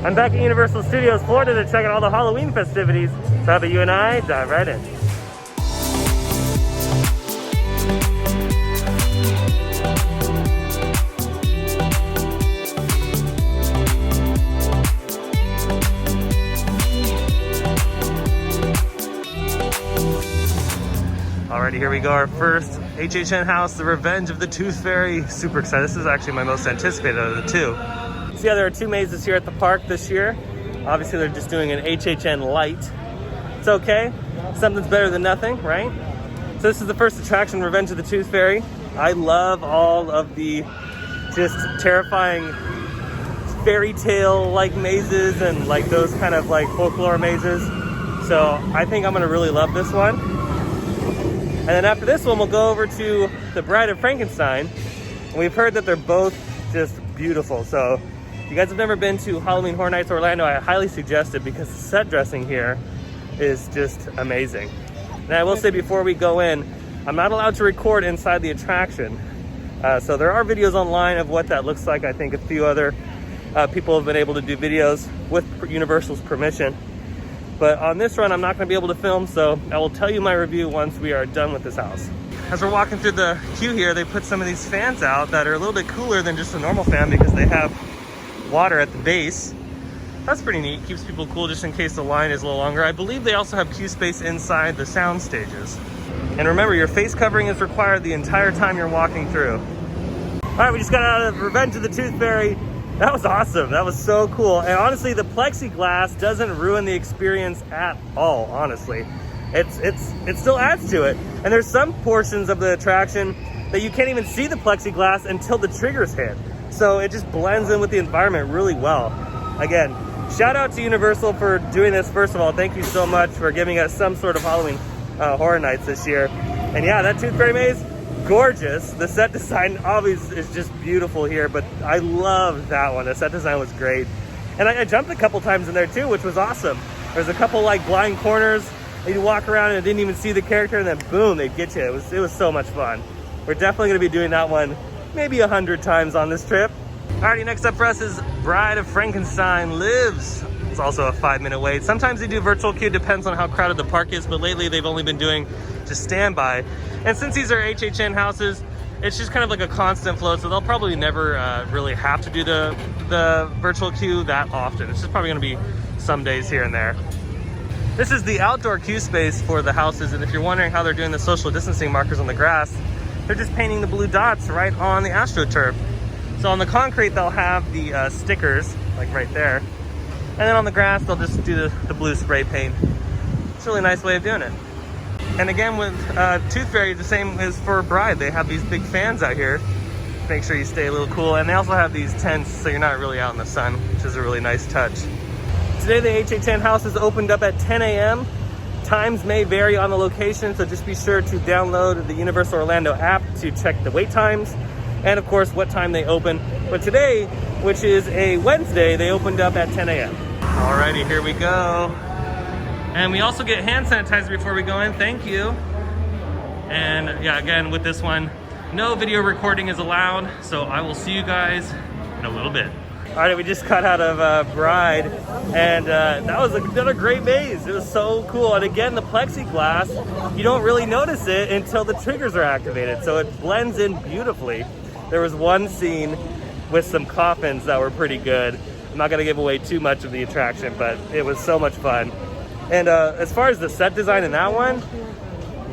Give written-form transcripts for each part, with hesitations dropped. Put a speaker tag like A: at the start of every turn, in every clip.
A: I'm back at Universal Studios Florida to check out all the Halloween festivities. So how about you and I dive right in. Alrighty, here we go, our first HHN house, the Revenge of the Tooth Fairy. Super excited. This is actually my most anticipated of the two. So yeah, there are two mazes here at the park this year. Obviously, they're just doing an HHN Lite. It's okay. Something's better than nothing, right? So this is the first attraction, Revenge of the Tooth Fairy. I love all of the just terrifying fairy tale like mazes and like those kind of like folklore mazes. So I think I'm gonna really love this one. And then after this one, we'll go over to the Bride of Frankenstein. And we've heard that they're both just beautiful. So if you guys have never been to Halloween Horror Nights Orlando, I highly suggest it because the set dressing here is just amazing. And I will say before we go in, I'm not allowed to record inside the attraction. So there are videos online of what that looks like. I think a few other people have been able to do videos with Universal's permission. But on this run, I'm not going to be able to film, so I will tell you my review once we are done with this house. As we're walking through the queue here, they put some of these fans out that are a little bit cooler than just a normal fan because they have water at the base. That's pretty neat. Keeps people cool just in case the line is a little longer. I believe they also have queue space inside the sound stages. And remember, your face covering is required the entire time you're walking through. All right, we just got out of Revenge of the Tooth Fairy. That was awesome. That was so cool. And honestly, the plexiglass doesn't ruin the experience at all, honestly. It still adds to it. And there's some portions of the attraction that you can't even see the plexiglass until the triggers hit. So it just blends in with the environment really well. Again, shout out to Universal for doing this. First of all, thank you so much for giving us some sort of Halloween Horror Nights this year. And yeah, that Tooth Fairy maze, gorgeous. The set design obviously is just beautiful here, but I love that one. The set design was great. And I jumped a couple times in there too, which was awesome. There's a couple like blind corners that you walk around and didn't even see the character, and then boom, they'd get you. It was so much fun. We're definitely gonna be doing that one maybe 100 times on this trip. Alrighty, next up for us is Bride of Frankenstein Lives. It's also a 5-minute wait. Sometimes they do virtual queue, depends on how crowded the park is, but lately they've only been doing just standby. And since these are HHN houses, it's just kind of like a constant flow, so they'll probably never really have to do the virtual queue that often. It's just probably gonna be some days here and there. This is the outdoor queue space for the houses, and if you're wondering how they're doing the social distancing markers on the grass, they're just painting the blue dots right on the AstroTurf. So on the concrete, they'll have the stickers, like right there. And then on the grass, they'll just do the blue spray paint. It's a really nice way of doing it. And again, with Tooth Fairy, the same as for Bride. They have these big fans out here. Make sure you stay a little cool. And they also have these tents, so you're not really out in the sun, which is a really nice touch. Today, the HHN house is opened up at 10 a.m. Times may vary on the location, so just be sure to download the Universal Orlando app to check the wait times and of course what time they open. But today, which is a Wednesday, they opened up at 10 a.m. Alrighty, here we go. And we also get hand sanitizer before we go in, thank you. And yeah, again, with this one, no video recording is allowed, so I will see you guys in a little bit. All right, we just got out of Bride, and that was another great maze. It was so cool. And again, the plexiglass, you don't really notice it until the triggers are activated, so it blends in beautifully. There was one scene with some coffins that were pretty good. I'm not gonna give away too much of the attraction, but it was so much fun. And as far as the set design in that one,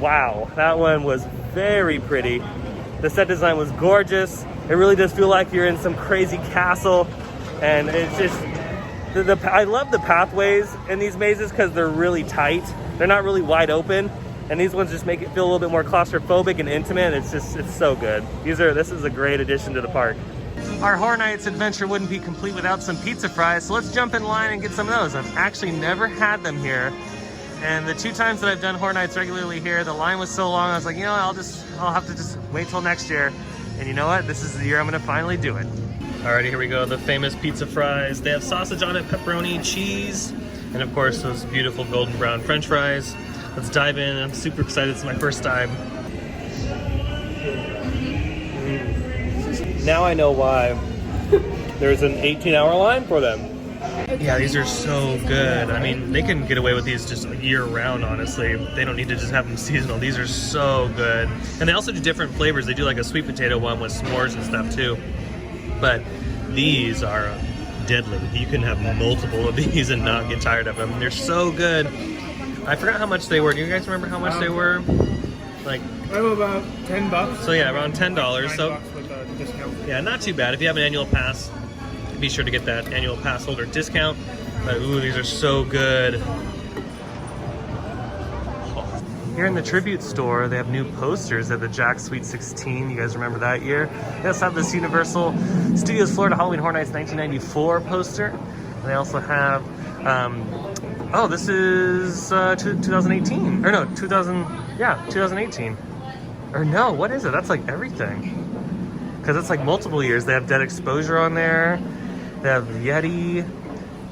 A: wow, that one was very pretty. The set design was gorgeous. It really does feel like you're in some crazy castle. And it's just, I love the pathways in these mazes because they're really tight. They're not really wide open. And these ones just make it feel a little bit more claustrophobic and intimate. It's so good. This is a great addition to the park. Our Horror Nights adventure wouldn't be complete without some pizza fries. So let's jump in line and get some of those. I've actually never had them here. And the 2 times that I've done Horror Nights regularly here, the line was so long, I was like, you know, I'll have to just wait till next year. And you know what? This is the year I'm gonna finally do it. Alrighty, here we go, the famous pizza fries. They have sausage on it, pepperoni, cheese, and of course those beautiful golden brown French fries. Let's dive in. I'm super excited. It's my first time. Now I know why there's an 18-hour line for them. Yeah, these are so good. I mean, they can get away with these just year round, honestly. They don't need to just have them seasonal. These are so good. And they also do different flavors. They do like a sweet potato one with s'mores and stuff too. But these are deadly. You can have multiple of these and not get tired of them. They're so good. I forgot how much they were. Do you guys remember how much they were? Like,
B: about $10.
A: So yeah, around $10. So
B: with a discount.
A: yeah, not too bad. If you have an annual pass, be sure to get that annual pass holder discount. But ooh, these are so good. Here in the Tribute store, they have new posters at the Jack Sweet 16. You guys remember that year? They also have this Universal Studios Florida Halloween Horror Nights 1994 poster. And they also have, oh, this is 2018. Or no, 2018. Or no, what is it? That's like everything. Because it's like multiple years. They have Dead Exposure on there. They have Yeti.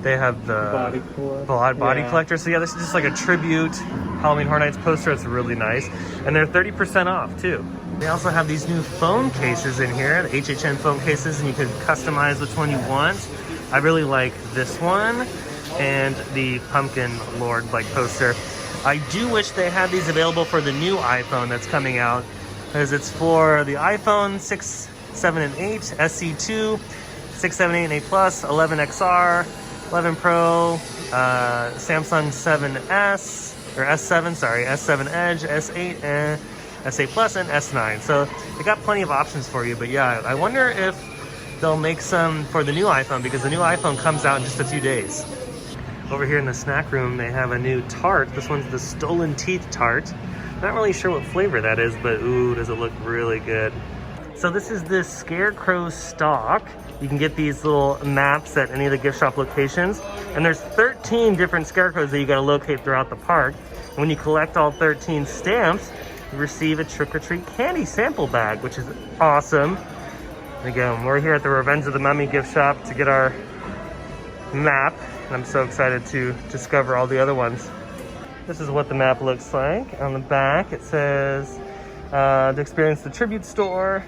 A: They have the Body Collector. So yeah, this is just like a tribute Halloween Horror Nights poster. It's really nice. And they're 30% off too. They also have these new phone cases in here, the HHN phone cases, and you can customize which one you want. I really like this one and the Pumpkin Lord like poster. I do wish they had these available for the new iPhone that's coming out, because it's for the iPhone 6, 7, and 8, SE2, 6, 7, 8, and 8 Plus, 11 XR, 11 Pro, Samsung 7S, or S7, sorry, S7 Edge, S8, and S8 Plus, and S9. So they got plenty of options for you, but yeah, I wonder if they'll make some for the new iPhone, because the new iPhone comes out in just a few days. Over here in the snack room, they have a new tart. This one's the Stolen Teeth tart. Not really sure what flavor that is, but ooh, does it look really good. So this is the Scarecrow Stalk. You can get these little maps at any of the gift shop locations. And there's 13 different scarecrows that you gotta locate throughout the park. And when you collect all 13 stamps, you receive a trick-or-treat candy sample bag, which is awesome. And again, we're here at the Revenge of the Mummy gift shop to get our map. And I'm so excited to discover all the other ones. This is what the map looks like. On the back, it says to experience the Tribute store.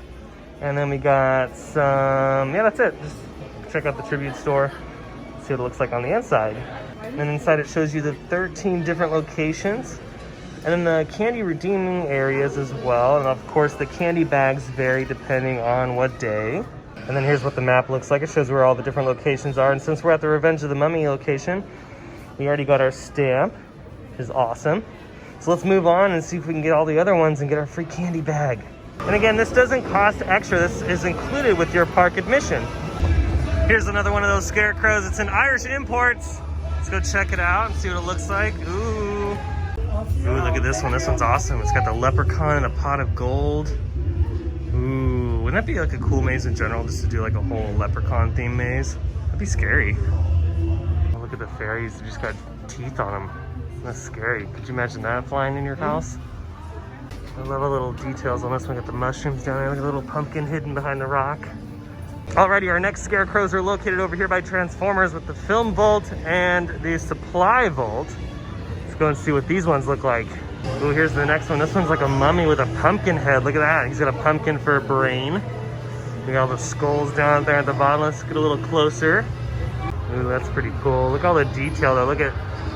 A: And then we got some, yeah, that's it. Just check out the Tribute store, see what it looks like on the inside. And inside it shows you the 13 different locations. And then the candy redeeming areas as well. And of course, the candy bags vary depending on what day. And then here's what the map looks like. It shows where all the different locations are. And since we're at the Revenge of the Mummy location, we already got our stamp, which is awesome. So let's move on and see if we can get all the other ones and get our free candy bag. And again, this doesn't cost extra. This is included with your park admission. Here's another one of those scarecrows. It's an Irish Imports. Let's go check it out and see what it looks like. Ooh. Ooh, look at this one. This one's awesome. It's got the leprechaun and a pot of gold. Ooh, wouldn't that be like a cool maze in general, just to do like a whole leprechaun theme maze? That'd be scary. Oh, look at the fairies. They just got teeth on them. That's scary. Could you imagine that flying in your house? I love the little details on this one. Got the mushrooms down there. Look at the little pumpkin hidden behind the rock. Alrighty, our next scarecrows are located over here by Transformers with the Film Vault and the Supply Vault. Let's go and see what these ones look like. Ooh, here's the next one. This one's like a mummy with a pumpkin head. Look at that. He's got a pumpkin for a brain. We got all the skulls down there at the bottom. Let's get a little closer. Ooh, that's pretty cool. Look at all the detail though. Look at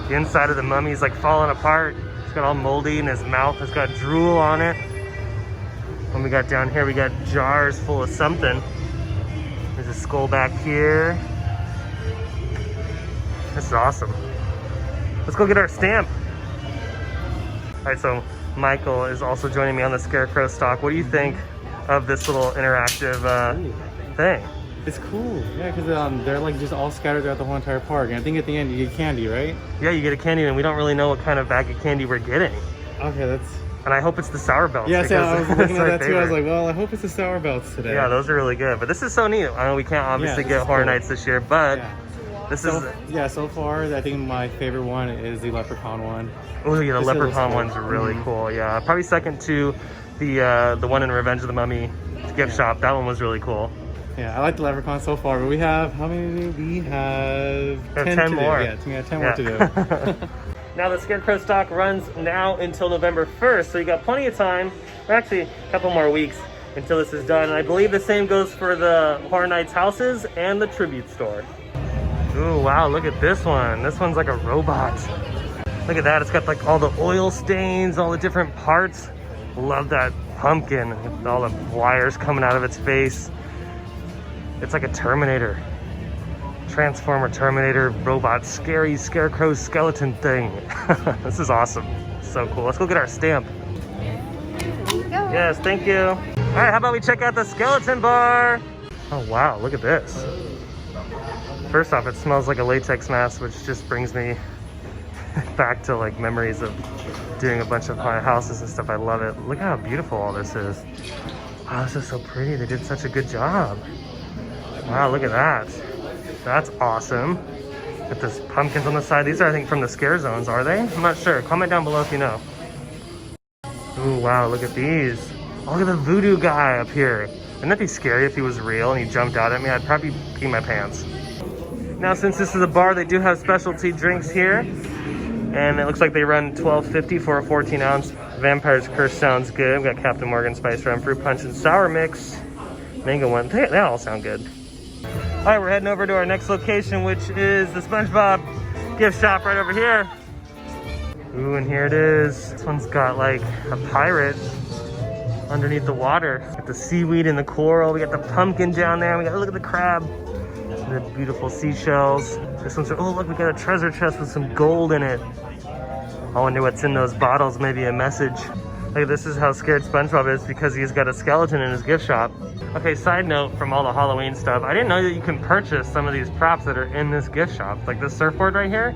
A: the inside of the mummy. He's like falling apart. It's got all moldy and his mouth has got drool on it. And we got down here, we got jars full of something. There's a skull back here. This is awesome. Let's go get our stamp. All right, so Michael is also joining me on the Scarecrow Stalk. What do you think of this little interactive thing?
B: It's cool, yeah, because they're like just all scattered throughout the whole entire park. And I think at the end you get candy, right?
A: Yeah, you get a candy, and we don't really know what kind of bag of candy we're getting.
B: Okay, that's...
A: And I hope it's the Sour Belts.
B: Yeah, so I was looking at that too. I was like, well, I hope it's the Sour Belts today.
A: Yeah, those are really good. But this is so neat. I know we can't obviously get Horror Nights this year, but this is...
B: Yeah, so far, I think my favorite one is the Leprechaun one.
A: Oh, yeah, the Leprechaun one's really cool. Yeah, probably second to the one in Revenge of the Mummy gift shop. That one was really cool.
B: Yeah, I like the Leprechaun so far, but we have, how many do we have?
A: 10 more.
B: Yeah, we have 10 more to do.
A: Now the Scarecrow Stalk runs now until November 1st, so you got plenty of time, or actually a couple more weeks until this is done. And I believe the same goes for the Horror Nights houses and the Tribute store. Ooh, wow, look at this one. This one's like a robot. Look at that, it's got like all the oil stains, all the different parts. Love that pumpkin with all the wires coming out of its face. It's like a Terminator. Transformer Terminator robot, scary Scarecrow skeleton thing. This is awesome. So cool. Let's go get our stamp.
C: There you go.
A: Yes, thank you. All right, how about we check out the skeleton bar? Oh wow, look at this. First off, it smells like a latex mask, which just brings me back to like memories of doing a bunch of haunted houses and stuff. I love it. Look how beautiful all this is. Wow, this is so pretty. They did such a good job. Wow, look at that. That's awesome. Got this pumpkins on the side. These are, I think, from the scare zones, are they? I'm not sure. Comment down below if you know. Ooh, wow, look at these. Oh, look at the voodoo guy up here. Wouldn't that be scary if he was real and he jumped out at me? I'd probably pee my pants. Now, since this is a bar, they do have specialty drinks here. And it looks like they run $12.50 for a 14-ounce. Vampire's Curse sounds good. We got Captain Morgan Spice Rum, Fruit Punch, and Sour Mix. Mango one. They all sound good. All right, we're heading over to our next location, which is the SpongeBob gift shop right over here. Ooh, and here it is. This one's got like a pirate underneath the water. Got the seaweed and the coral. We got the pumpkin down there. We got, look at the crab. The beautiful seashells. This one's, oh look, we got a treasure chest with some gold in it. I wonder what's in those bottles, maybe a message. Like, this is how scared SpongeBob is because he's got a skeleton in his gift shop. Okay, side note from all the Halloween stuff, I didn't know that you can purchase some of these props that are in this gift shop. Like this surfboard right here,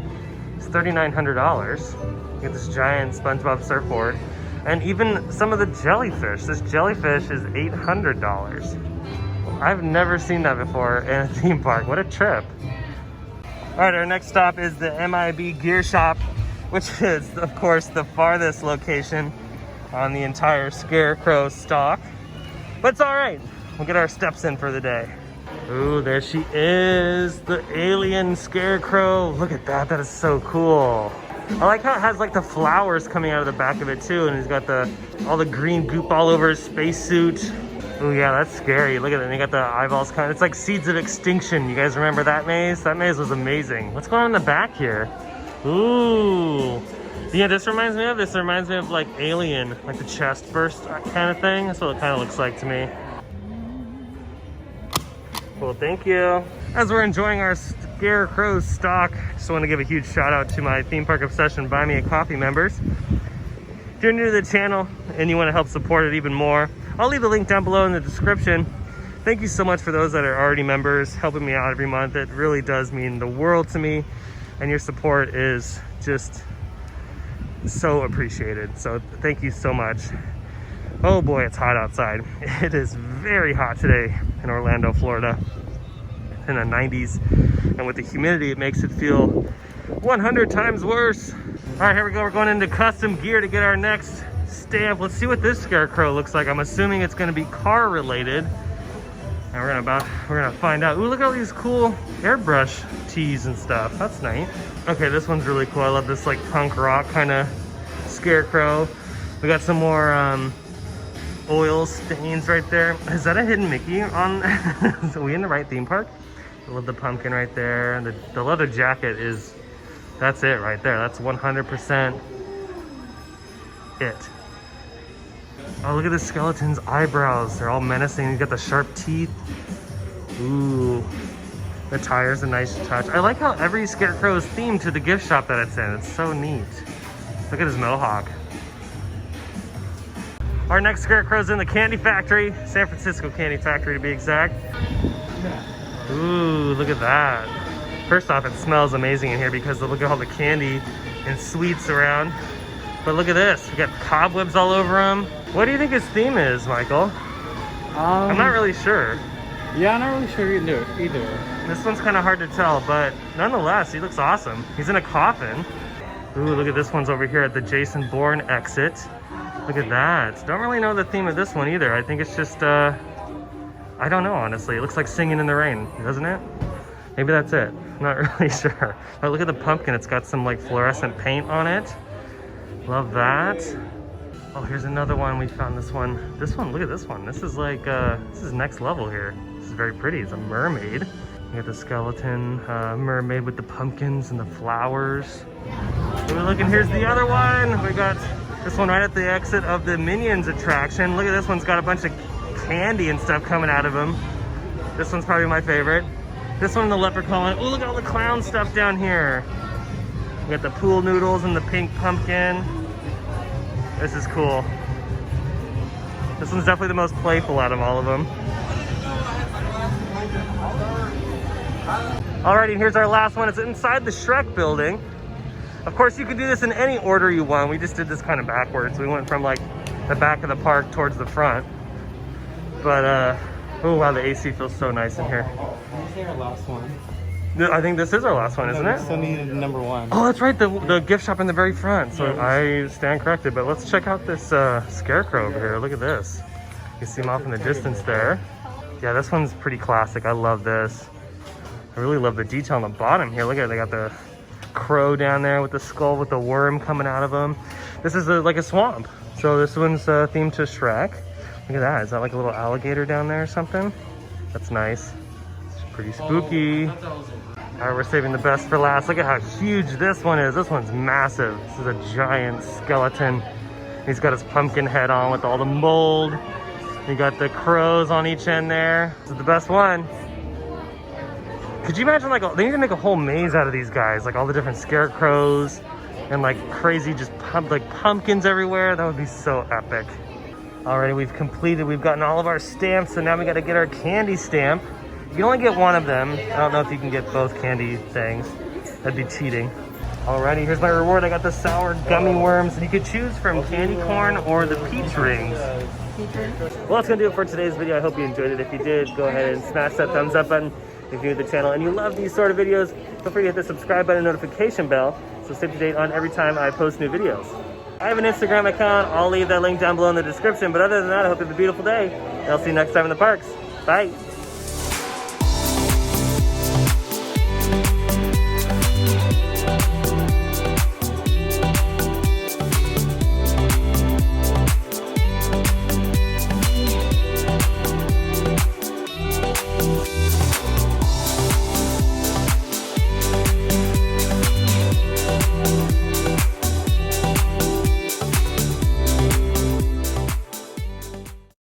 A: it's $3,900. You get this giant SpongeBob surfboard. And even some of the jellyfish. This jellyfish is $800. I've never seen that before in a theme park. What a trip. All right, our next stop is the MIB Gear Shop, which is, of course, the farthest location on the entire Scarecrow Stalk. But it's all right. We'll get our steps in for the day. Ooh, there she is, the alien Scarecrow. Look at that, that is so cool. I like how it has like the flowers coming out of the back of it too, and he's got all the green goop all over his spacesuit. Oh yeah, that's scary. Look at it. And they got the eyeballs kind of, it's like Seeds of Extinction. You guys remember that maze? That maze was amazing. What's going on in the back here? Ooh. Yeah, this reminds me of? This reminds me of like Alien, like the chest burst kind of thing. That's what it kind of looks like to me. Cool, thank you. As we're enjoying our Scarecrow Stalk, just want to give a huge shout out to my Theme Park Obsession Buy Me a Coffee members. If you're new to the channel and you want to help support it even more, I'll leave the link down below in the description. Thank you so much for those that are already members, helping me out every month. It really does mean the world to me, and your support is just so appreciated. So thank you so much. Oh boy, it's hot outside. It is very hot today in Orlando, Florida, in the 90s. And with the humidity, it makes it feel 100 times worse. All right, here we go. We're going into custom gear to get our next stamp. Let's see what this Scarecrow looks like. I'm assuming it's going to be car related, and we're gonna find out. Ooh, look at all these cool airbrush tees and stuff. That's nice. Okay, this one's really cool. I love this like punk rock kind of Scarecrow. We got some more oil stains right there. Is that a hidden Mickey on? Are we in the right theme park? I love the pumpkin right there. And the leather jacket is, that's it right there. That's 100% it. Oh, look at the skeleton's eyebrows. They're all menacing. You got the sharp teeth. Ooh. The tire's a nice touch. I like how every Scarecrow is themed to the gift shop that it's in. It's so neat. Look at his mohawk. Our next Scarecrow's in the candy factory. San Francisco Candy Factory to be exact. Ooh, look at that. First off, it smells amazing in here because look at all the candy and sweets around. But look at this. We got cobwebs all over them. What do you think his theme is, Michael? I'm not really sure.
B: Yeah, I'm not really sure either.
A: This one's kind of hard to tell, but nonetheless, he looks awesome. He's in a coffin. Ooh, look at this one's over here at the Jason Bourne exit. Look at that. Don't really know the theme of this one either. I think it's just, I don't know, honestly. It looks like Singing in the Rain, doesn't it? Maybe that's it. I'm not really sure. But look at the pumpkin. It's got some like fluorescent paint on it. Love that. Oh, here's another one. We found this one. This one, look at this one. This is like, this is next level here. This is very pretty. It's a mermaid. We got the skeleton mermaid with the pumpkins and the flowers. So we're looking, here's the other one. We got this one right at the exit of the Minions attraction. Look at this one's got a bunch of candy and stuff coming out of him. This one's probably my favorite. This one, the leprechaun. Oh, look at all the clown stuff down here. We got the pool noodles and the pink pumpkin. This is cool. This one's definitely the most playful out of all of them. Alrighty, here's our last one. It's inside the Shrek building. Of course, you could do this in any order you want. We just did this kind of backwards. We went from like the back of the park towards the front. But, oh wow, the AC feels so nice in here.
B: This is our last one.
A: I think this is our last one, isn't it?
B: We still need number one.
A: Oh, that's right, the gift shop in the very front. So I stand corrected, but let's check out this Scarecrow over here. Look at this. You can see him off in the distance there. Yeah, this one's pretty classic. I love this. I really love the detail on the bottom here. Look at it, they got the crow down there with the skull with the worm coming out of him. This is like a swamp. So this one's themed to Shrek. Look at that. Is that like a little alligator down there or something? That's nice. It's pretty spooky. All right, we're saving the best for last. Look at how huge this one is. This one's massive. This is a giant skeleton. He's got his pumpkin head on with all the mold. You got the crows on each end there. This is the best one. Could you imagine, like, they need to make a whole maze out of these guys, like all the different scarecrows and like crazy just pumpkins everywhere. That would be so epic. Alrighty, we've gotten all of our stamps, so now we gotta get our candy stamp. You can only get one of them. I don't know if you can get both candy things. That'd be cheating. Alrighty, here's my reward. I got the sour gummy worms, and you could choose from candy corn or the peach rings. Well, that's gonna do it for today's video. I hope you enjoyed it. If you did, go ahead and smash that thumbs up button. If you're new to the channel and you love these sort of videos, feel free to hit the subscribe button and notification bell so stay up to date on every time I post new videos. I have an Instagram account. I'll leave that link down below in the description. But other than that, I hope you have a beautiful day. And I'll see you next time in the parks. Bye.